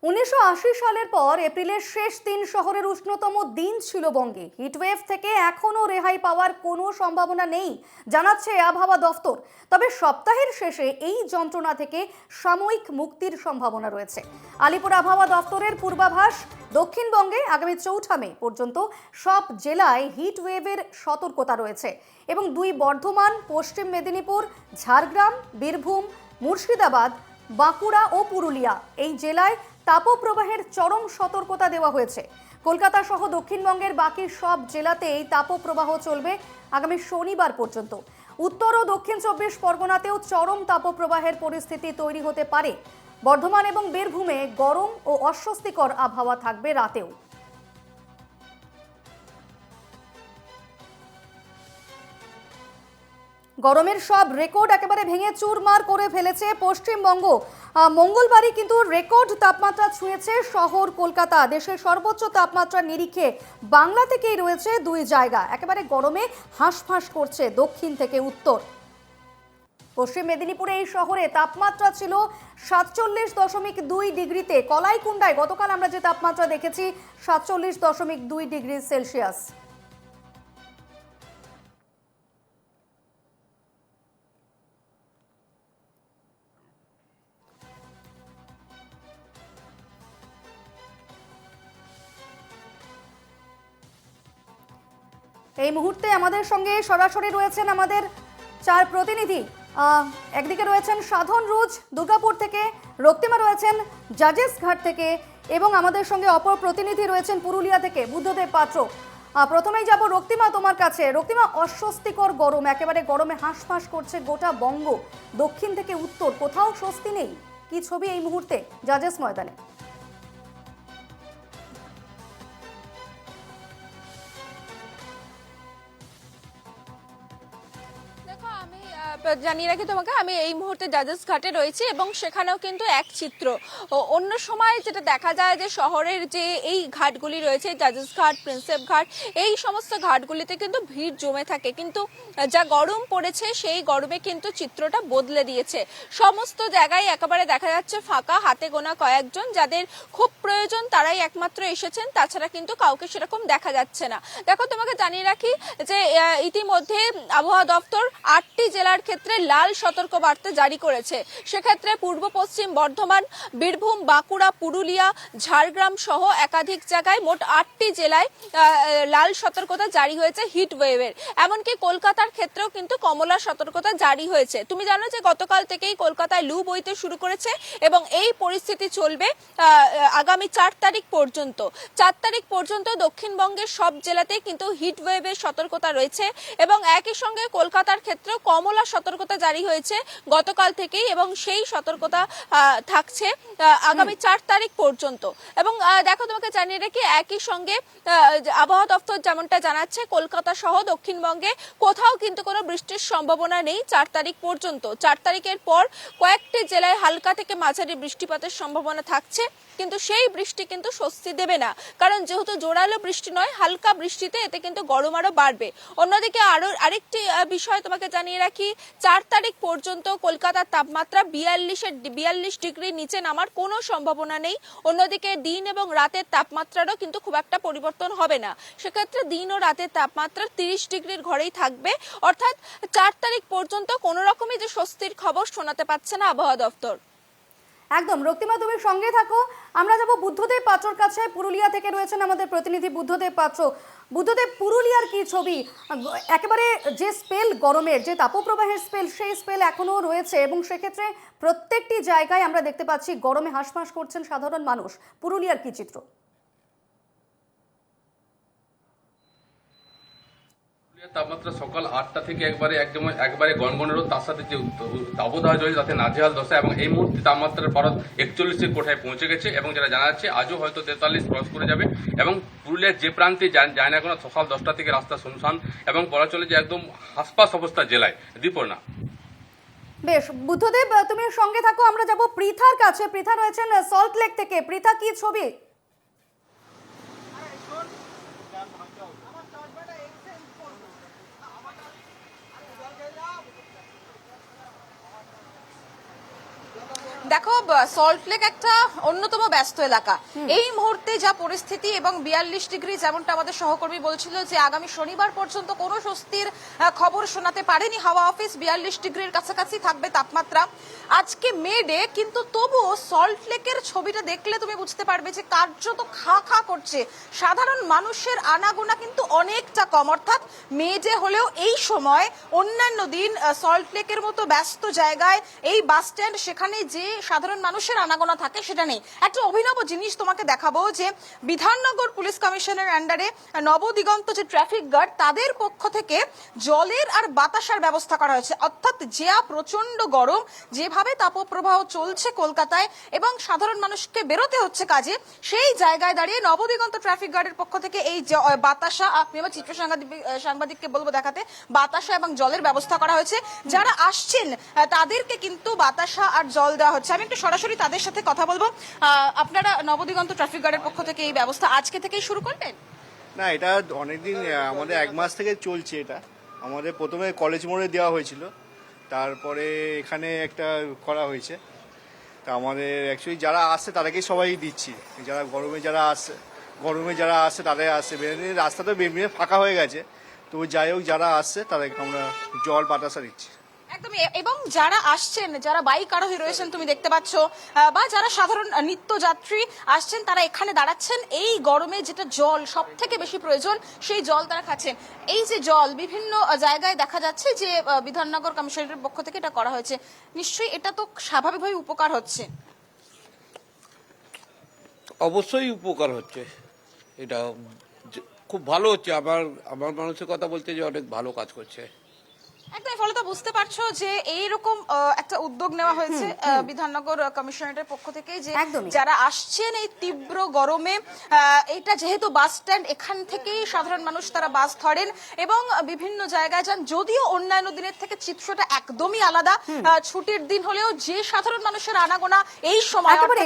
1980 সালের পর এপ্রিলের শেষ দিন শহরের উষ্ণতম দিন ছিল বঙ্গে। হিটওয়েভ থেকে এখনো রেহাই পাওয়ার কোনো সম্ভাবনা নেই জানাচ্ছে আবহাওয়া দফতর। তবে সপ্তাহের শেষে এই যন্ত্রণা থেকে সাময়িক মুক্তির সম্ভাবনা রয়েছে। আলিপুর আবহাওয়া দফতরের পূর্বাভাস, দক্ষিণবঙ্গে আগামী 4 মে পর্যন্ত সব জেলায় হিটওয়েভের সতর্কতা রয়েছে এবং বর্ধমান, পশ্চিম মেদিনীপুর, ঝাড়গ্রাম, বীরভূম, মুর্শিদাবাদ, বাঁকুড়া ও পুরুলিয়া এই জেলায় তাপপ্রবাহের চরম সতর্কতা দেওয়া হয়েছে। কলকাতা সহ দক্ষিণবঙ্গের বাকি সব জেলাতেই তাপপ্রবাহ চলবে আগামী শনিবার পর্যন্ত। উত্তর ও দক্ষিণ 24 পরগনাতেও চরম তাপপ্রবাহের পরিস্থিতি তৈরি হতে পারে। বর্ধমান এবং বীরভূমে গরম ও অস্বস্তিকর আবহাওয়া থাকবে রাতেও। গরমের সব রেকর্ড একেবারে ভেঙে চুরমার করে ফেলেছে পশ্চিমবঙ্গ। মঙ্গলবারই কিন্তু রেকর্ড তাপমাত্রা ছুঁয়েছে শহর কলকাতা। দেশের সর্বোচ্চ তাপমাত্রার নিরিখে বাংলা থেকেই রয়েছে 2 জায়গা। একেবারে গরমে হাঁসফাঁস করছে দক্ষিণ থেকে উত্তর। পশ্চিম মেদিনীপুরে এই শহরে তাপমাত্রা ছিল 47.2 ডিগ্রিতে। কলাইকুণ্ডায় গতকাল আমরা যে তাপমাত্রা দেখেছি 47.2 ডিগ্রি সেলসিয়াস। এই মুহূর্তে আমাদের সঙ্গে সরাসরি রয়েছেন আমাদের 4 প্রতিনিধি। একদিকে রয়েছেন সাধন রুজ দুর্গাপুর থেকে, রক্তিমা রয়েছেন জাজেস ঘাট থেকে এবং আমাদের সঙ্গে অপর প্রতিনিধি রয়েছেন পুরুলিয়া থেকে বুদ্ধদেব পাত্র। প্রথমেই যাব রক্তিমা তোমার কাছে। রক্তিমা, অস্বস্তিকর গরম, একেবারে গরমে হাঁসফাঁস করছে গোটা বঙ্গ। দক্ষিণ থেকে উত্তর কোথাও স্বস্তি নেই। কি ছবি এই মুহূর্তে জাজেস ময়দানে? জানিয়ে রাখি তোমাকে, আমি এই মুহূর্তে জাজেস ঘাটে রয়েছি এবং সেখানেও কিন্তু এক চিত্র। অন্য সময় যেটা দেখা যায় যে শহরের যে এই ঘাটগুলি রয়েছে, জাজেস ঘাট, প্রিন্সেপ ঘাট, এই সমস্ত ঘাটগুলিতে কিন্তু ভিড় জমে থাকে, কিন্তু যা গরম পড়েছে সেই গরমে কিন্তু চিত্রটা বদলে দিয়েছে। সমস্ত জায়গায় একেবারে দেখা যাচ্ছে ফাঁকা, হাতে গোনা কয়েকজন যাদের খুব প্রয়োজন তারাই একমাত্র এসেছেন, তাছাড়া কিন্তু কাউকে সেরকম দেখা যাচ্ছে না। দেখো, তোমাকে জানিয়ে রাখি যে ইতিমধ্যে আবহাওয়া দপ্তর 8টি জেলার ক্ষেত্রে লাল সতর্ক বার্তা জারি করেছে। সেক্ষেত্রে পূর্ব পশ্চিম বর্ধমান, বীরভূম, বাঁকুড়া, পুরুলিয়া, ঝাড়গ্রাম সহ একাধিক জায়গায় মোট 8টি জেলায় লাল সতর্কতা জারি হয়েছে হিট ওয়েভের। এমনকি কলকাতার ক্ষেত্রেও কিন্তু কমলা সতর্কতা জারি হয়েছে। তুমি জানো যে গতকাল থেকেই কলকাতায় লু বইতে শুরু করেছে এবং এই পরিস্থিতি চলবে আগামী 4 তারিখ পর্যন্ত। 4 তারিখ পর্যন্ত দক্ষিণবঙ্গের সব জেলাতেই কিন্তু হিট ওয়েভের সতর্কতা রয়েছে এবং একই সঙ্গে কলকাতার ক্ষেত্রেও কমলা সতর্কতা জারি হয়েছে গতকাল থেকেই এবং সেই সতর্কতা থাকছে আগামী 4 তারিখ পর্যন্ত। এবং দেখো, তোমাকে জানিয়ে রাখি একই সঙ্গে আবহাওয়া দপ্তর যেমনটা জানাচ্ছে, কলকাতা সহ দক্ষিণবঙ্গে কোথাও কিন্তু কোনো বৃষ্টির সম্ভাবনা নেই 4 তারিখ পর্যন্ত। 4 তারিখের পর কয়েকটি জেলায় হালকা থেকে মাঝারি বৃষ্টিপাতের সম্ভাবনা থাকছে, কিন্তু সেই বৃষ্টি কিন্তু স্বস্তি দেবে না, কারণ যেহেতু জোরালো বৃষ্টি নয়, হালকা বৃষ্টিতে এতে কিন্তু গরম আরো বাড়বে। অন্যদিকে আরেকটি বিষয় তোমাকে জানিয়ে রাখি, 4 তারিখ পর্যন্ত কলকাতার তাপমাত্রা 42 ডিগ্রির নিচে নামার কোনো সম্ভাবনা নেই। অন্যদিকে দিন এবং রাতের তাপমাত্রারও কিন্তু খুব একটা পরিবর্তন হবে না। সেক্ষেত্রে দিন ও রাতের তাপমাত্রা 30 ডিগ্রির ঘরেই থাকবে। অর্থাৎ 4 তারিখ পর্যন্ত কোনো রকমই যে স্বস্তির খবর শোনাতে পারছে না আবহাওয়া দপ্তর। একদম রক্তিমা, তুমি সঙ্গে থাকো। আমরা যাব বুদ্ধদেব পাত্রর কাছে। পুরুলিয়া থেকে রয়েছেন আমাদের প্রতিনিধি বুদ্ধদেব পাত্র। বুদ্ধদেব, পুরুলিয়ার কি ছবি? একেবারে যে স্পেল গরমের, যে তাপপ্রবাহের স্পেল, সেই স্পেল এখনো রয়েছে এবং সেক্ষেত্রে প্রত্যেকটি জায়গায় আমরা দেখতে পাচ্ছি গরমে হাঁসফাঁস করছেন সাধারণ মানুষ। পুরুলিয়ার কি চিত্র? তাপমাত্রা সকাল 8টা থেকে একবারে গনগনে রোদ, তার সাথে যে তাপদাহ চলছে তাতে নাজেহাল দশা এবং এই মুহূর্তে তাপমাত্রার পারদ 41-এর কোঠায় পৌঁছে গেছে এবং যেটা জানা যাচ্ছে আজও হয়তো 43 ক্রস করে যাবে। এবং পুরুলিয়ার যে প্রান্তে যায় না কোনো, সকাল 10টা থেকে রাস্তা শুনশান এবং বলা চলে যে একদম হাসপাস অবস্থা জেলায়। দীপর্ণা। বেশ বুদ্ধদেব, তুমি সঙ্গে থাকো। আমরা যাব পৃথার কাছে। পৃথা রয়েছেন সল্ট লেক থেকে। পৃথা, কি ছবি? দেখো সল্টলেক একটা অন্যতম ব্যস্ত এলাকা। এই মুহূর্তে যা পরিস্থিতি এবং 42 ডিগ্রি, যেমনটা আমাদের সহকর্মী বলছিল যে আগামী শনিবার পর্যন্ত কোনো স্বস্তির খবর শোনাতে পারেনি হাওয়া অফিস। 42 ডিগ্রির কাছাকাছি থাকবে তাপমাত্রা। আজকে মে ডে, কিন্তু তবুও সল্টলেকের ছবিটা দেখলে তুমি বুঝতে পারবে যে কার্যত খা খা করছে। সাধারণ মানুষের আনাগোনা কিন্তু অনেকটা কম, অর্থাৎ মে ডে হলেও এই সময় অন্যান্য দিন সল্টলেকের মতো ব্যস্ত জায়গায় এই বাস স্ট্যান্ড, সেখানে যে সাধারণ মানুষের আনাগোনা থাকে সেটা নেই। একটা অভিনব জিনিস তোমাকে দেখাবো যে বিধাননগর পুলিশ কমিশনের আন্ডারে নবদিগন্ত যে ট্রাফিক গার্ড, তাদের পক্ষ থেকে জলের আর বাতাসার ব্যবস্থা করা হয়েছে। অর্থাৎ যা প্রচন্ড গরম, যেভাবে তাপপ্রবাহ চলছে কলকাতায় এবং সাধারণ মানুষকে বেরোতে হচ্ছে কাজে, সেই জায়গায় দাঁড়িয়ে নবদিগন্ত ট্রাফিক গার্ডের পক্ষ থেকে এই বাতাসা, আমি আমার চিত্র সাংবাদিককে বলবো দেখাতে, বাতাসা এবং জলের ব্যবস্থা করা হয়েছে। যারা আসছেন তাদেরকে কিন্তু বাতাসা আর জল দেওয়া হচ্ছে। আমি একটু সরাসরি তাদের সাথে কথা বলবো। আপনারা নবদিগন্ত ট্রাফিক গার্ডের পক্ষ থেকে এই ব্যবস্থা আজকে থেকেই শুরু করবেন? না, এটা অনেকদিন, আমাদের 1 মাস থেকে চলছে। এটা আমাদের প্রথমে কলেজ মোড়ে দেওয়া হয়েছিল, তারপরে এখানে একটা করা হয়েছে। তা আমাদের অ্যাকচুয়ালি যারা আসছে তাদেরকেই সবাই দিচ্ছি। যারা গরমে যারা আসছে তাদের আসছে, রাস্তা তো বেরিয়ে ফাঁকা হয়ে গেছে, তো যাই হোক যারা আসছে তাদেরকে আমরা জল বাতাসা দিচ্ছি। একদমই। এবং যারা আসছেন, যারা বাইক আরোহী রয়েছেন তুমি দেখতে পাচ্ছ, বা যারা সাধারণ নিত্যযাত্রী আসছেন, তারা এখানে দাঁড়াচ্ছেন। এই গরমে যেটা জল সব থেকে বেশি প্রয়োজন, সেই জল তারা খাচ্ছেন। এই যে জল বিভিন্ন জায়গায় দেখা যাচ্ছে যে বিধাননগর কমিশনারের পক্ষ থেকে এটা করা হয়েছে, নিশ্চয়ই এটা তো স্বাভাবিকভাবে উপকার হচ্ছে। অবশ্যই উপকার হচ্ছে, এটা খুব ভালো হচ্ছে। আমার মানুষের কথা বলতে যে অনেক ভালো কাজ করছে। একদম। ফলে তো বুঝতে পারছো যে এইরকম একটা উদ্যোগ নেওয়া হয়েছে বিধাননগর কমিশনারেটের পক্ষ থেকে, যে একদমই। যারা আসছেন এই তীব্র গরমে, এটা যেহেতু বাস স্ট্যান্ড, এখান থেকেই সাধারণ মানুষ তারা বাস ধরেন এবং বিভিন্ন জায়গায় যান। যদিও অন্যান্য দিনের থেকে চিত্রটা একদমই আলাদা, ছুটির দিন হলেও যে সাধারণ মানুষের আনাগোনা এই সময়, একেবারে